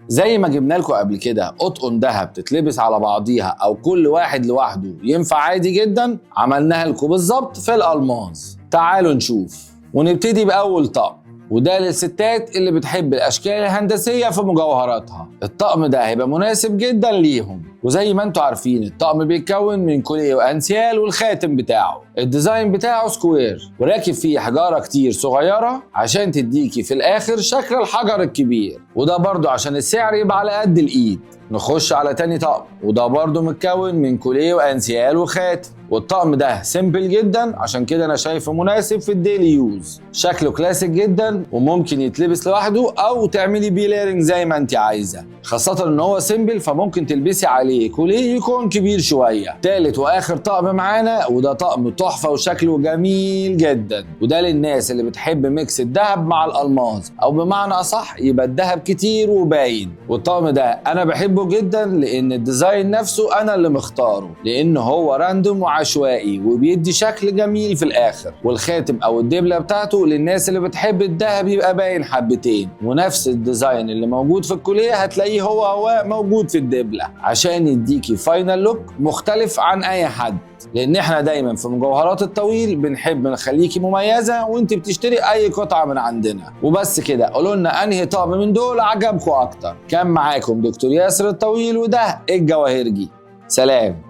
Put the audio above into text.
زي ما جبنا لكم قبل كده اطقم دهب تتلبس على بعضيها او كل واحد لوحده ينفع عادي جدا، عملناها لكم بالظبط في الالماس. تعالوا نشوف ونبتدي باول طقم، وده للستات اللي بتحب الاشكال الهندسيه في مجوهراتها. الطقم ده هيبقى مناسب جدا ليهم، وزي ما انتوا عارفين الطقم بيتكون من كوليه وانسيال والخاتم بتاعه. الديزاين بتاعه سكوير وراكب فيه حجاره كتير صغيره عشان تديكي في الاخر شكل الحجر الكبير، وده برضو عشان السعر يبقى على قد الايد. نخش على تاني طقم، وده برضو متكون من كوليه وانسيال وخاتم، والطقم ده سيمبل جدا عشان كده انا شايفه مناسب في الديلي يوز. شكله كلاسيك جدا وممكن يتلبس لوحده او تعملي بيه ليرنج زي ما انت عايزه، خاصه ان هو سيمبل فممكن تلبسي عليه كوليه يكون كبير شويه. تالت واخر طقم معانا، وده طقم تحفه وشكله جميل جدا، وده للناس اللي بتحب ميكس الذهب مع الالماس، او بمعنى اصح يبقى الذهب كتير وباين. والطقم ده انا بحبه جدا لان الديزاين نفسه انا اللي مختاره، لان هو راندوم عشوائي وبيدي شكل جميل في الاخر. والخاتم او الدبله بتاعته للناس اللي بتحب الذهب يبقى باين حبتين، ونفس الديزاين اللي موجود في الكوليه هتلاقيه هو موجود في الدبله عشان يديكي فاينل لوك مختلف عن اي حد. لان احنا دايما في مجوهرات الطويل بنحب نخليكي مميزه وانت بتشتري اي قطعه من عندنا. وبس كده، قولوا لنا انهي طقم من دول عجبكم اكتر. كان معاكم دكتور ياسر الطويل، وده الجواهرجي. سلام.